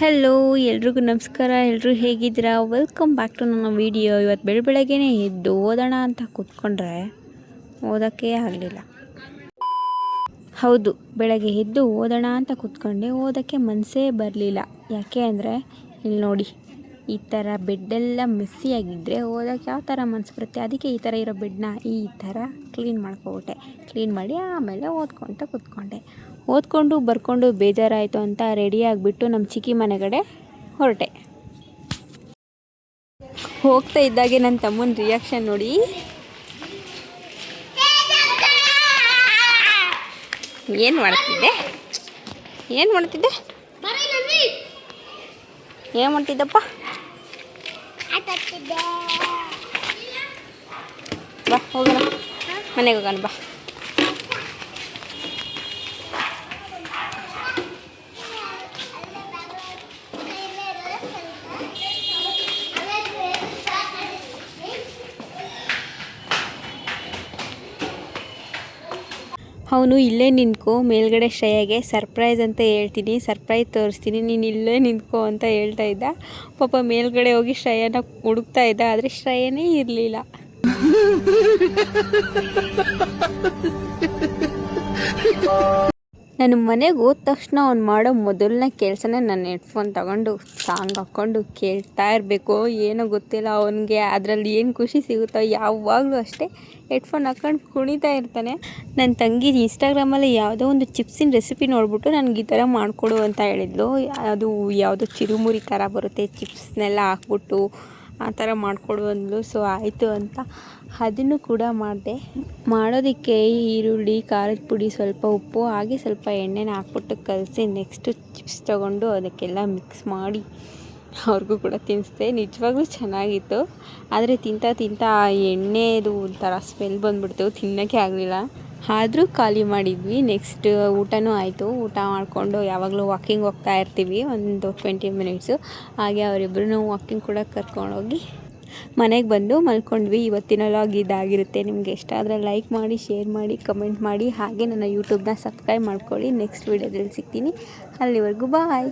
Hello ಎಲ್ರಿಗೂ ನಮಸ್ಕಾರ. ಎಲ್ಲರೂ ಹೇಗಿದ್ದೀರಾ? ವೆಲ್ಕಮ್ ಬ್ಯಾಕ್ ಟು ನನ್ನ ವೀಡಿಯೋ. ಇವತ್ತು ಬೆಳಗ್ಗೆನೇ ಎದ್ದು ಓದೋಣ ಅಂತ ಕೂತ್ಕೊಂಡ್ರೆ ಓದೋಕ್ಕೆ ಆಗಲಿಲ್ಲ. ಹೌದು, ಬೆಳಗ್ಗೆ ಎದ್ದು ಓದೋಣ ಅಂತ ಕೂತ್ಕೊಂಡೆ, ಓದೋಕ್ಕೆ ಮನಸ್ಸೇ ಬರಲಿಲ್ಲ. ಯಾಕೆ ಅಂದರೆ ಇಲ್ಲಿ ನೋಡಿ, ಈ ಥರ ಬೆಡ್ಡೆಲ್ಲ ಮೆಸ್ಸಿಯಾಗಿದ್ದರೆ ಓದೋಕ್ಕೆ ಯಾವ ಥರ ಮನಸ್ಸು ಬರುತ್ತೆ. ಅದಕ್ಕೆ ಈ ಥರ ಇರೋ ಬೆಡ್ನ ಈ ಥರ ಕ್ಲೀನ್ ಮಾಡ್ಕೊಬಿಟ್ಟೆ. ಕ್ಲೀನ್ ಮಾಡಿ ಆಮೇಲೆ ಓದ್ಕೊತ ಕೂತ್ಕೊಂಡೆ. ಓದ್ಕೊಂಡು ಬರ್ಕೊಂಡು ಬೇಜಾರಾಯಿತು ಅಂತ ರೆಡಿ ಆಗಿಬಿಟ್ಟು ನಮ್ಮ ಚಿಕ್ಕಿ ಮನೆ ಕಡೆ ಹೊರಟೆ. ಹೋಗ್ತಾ ಇದ್ದಾಗೆ ನನ್ನ ತಮ್ಮನ ರಿಯಾಕ್ಷನ್ ನೋಡಿ. ಏನು ಮಾಡ್ತಿದ್ದೆ ಏನು ಮಾಡ್ತಿದ್ದಪ್ಪ? ಬಾ ಹೋಗೋಣ, ಮನೆಗೆ ಹೋಗೋಣ ಬಾ. ಅವನು ಇಲ್ಲೇ ನಿಂತ್ಕೋ, ಮೇಲ್ಗಡೆ ಶ್ರೇಯಾಗೆ ಸರ್ಪ್ರೈಸ್ ಅಂತ ಹೇಳ್ತೀನಿ, ಸರ್ಪ್ರೈಸ್ ತೋರಿಸ್ತೀನಿ, ನೀನು ಇಲ್ಲೇ ನಿಂತ್ಕೋ ಅಂತ ಹೇಳ್ತಾ ಇದ್ದ. ಪಾಪ ಮೇಲ್ಗಡೆ ಹೋಗಿ ಶ್ರೇಯನ ಹುಡುಕ್ತಾ ಇದ್ದ, ಆದರೆ ಶ್ರೇಯನೇ ಇರಲಿಲ್ಲ. ನಾನು ಮನೆಗೆ ಹೋದ ತಕ್ಷಣ ಅವ್ನು ಮಾಡೋ ಮೊದಲನೇ ಕೆಲಸನೇ ನನ್ನ ಹೆಡ್ಫೋನ್ ತಗೊಂಡು ಸಾಂಗ್ ಹಾಕ್ಕೊಂಡು ಕೇಳ್ತಾ ಇರಬೇಕು. ಏನೋ ಗೊತ್ತಿಲ್ಲ ಅವನಿಗೆ ಅದರಲ್ಲಿ ಏನು ಖುಷಿ ಸಿಗುತ್ತೋ, ಯಾವಾಗಲೂ ಅಷ್ಟೇ ಹೆಡ್ಫೋನ್ ಹಾಕ್ಕೊಂಡು ಕುಣಿತಾ ಇರ್ತಾನೆ. ನನ್ನ ತಂಗಿ ಇನ್ಸ್ಟಾಗ್ರಾಮಲ್ಲಿ ಯಾವುದೋ ಒಂದು ಚಿಪ್ಸಿನ ರೆಸಿಪಿ ನೋಡಿಬಿಟ್ಟು ನನಗೆ ಈ ಥರ ಮಾಡಿಕೊಡು ಅಂತ ಹೇಳಿದ್ಲು. ಅದು ಯಾವುದೋ ಚಿರುಮುರಿ ಥರ ಬರುತ್ತೆ, ಚಿಪ್ಸ್ನೆಲ್ಲ ಹಾಕ್ಬಿಟ್ಟು ಆ ಥರ ಮಾಡಿಕೊಡು ಅಂದ್ಲು. ಸೊ ಆಯಿತು ಅಂತ ಅದನ್ನು ಕೂಡ ಮಾಡಿದೆ. ಮಾಡೋದಕ್ಕೆ ಈರುಳ್ಳಿ, ಖಾರದ ಪುಡಿ, ಸ್ವಲ್ಪ ಉಪ್ಪು, ಹಾಗೆ ಸ್ವಲ್ಪ ಎಣ್ಣೆನ ಹಾಕ್ಬಿಟ್ಟು ಕಲಸಿ ನೆಕ್ಸ್ಟು ಚಿಪ್ಸ್ ತೊಗೊಂಡು ಅದಕ್ಕೆಲ್ಲ ಮಿಕ್ಸ್ ಮಾಡಿ ಅವ್ರಿಗೂ ಕೂಡ ತಿನ್ನಿಸ್ದೆ. ನಿಜವಾಗ್ಲೂ ಚೆನ್ನಾಗಿತ್ತು. ಆದರೆ ತಿಂತಾ ಎಣ್ಣೆದು ಒಂಥರ ಸ್ಮೆಲ್ ಬಂದುಬಿಡ್ತು, ತಿನ್ನೋಕ್ಕೆ ಆಗಲಿಲ್ಲ. ಆದರೂ ಖಾಲಿ ಮಾಡಿದ್ವಿ. ನೆಕ್ಸ್ಟ್ ಊಟನೂ ಆಯಿತು. ಊಟ ಮಾಡಿಕೊಂಡು ಯಾವಾಗಲೂ ವಾಕಿಂಗ್ ಹೋಗ್ತಾ ಇರ್ತೀವಿ, ಒಂದು 20 ಮಿನಿಟ್ಸು. ಹಾಗೆ ಅವರಿಬ್ಬರೂ ವಾಕಿಂಗ್ ಕೂಡ ಕರ್ಕೊಂಡೋಗಿ ಮನೆಗೆ ಬಂದು ಮಲ್ಕೊಂಡ್ವಿ. ಇವತ್ತಿನ ವ್ಲಾಗ್ ಇದಾಗಿರುತ್ತೆ. ನಿಮಗೆ ಇಷ್ಟ ಆದರೆ ಲೈಕ್ ಮಾಡಿ, ಶೇರ್ ಮಾಡಿ, ಕಮೆಂಟ್ ಮಾಡಿ. ಹಾಗೆ ನನ್ನ ಯೂಟ್ಯೂಬ್ನ ಸಬ್ಸ್ಕ್ರೈಬ್ ಮಾಡ್ಕೊಳ್ಳಿ. ನೆಕ್ಸ್ಟ್ ವೀಡಿಯೋದಲ್ಲಿ ಸಿಗ್ತೀನಿ. ಅಲ್ಲಿವರೆಗೂ ಬಾಯ್.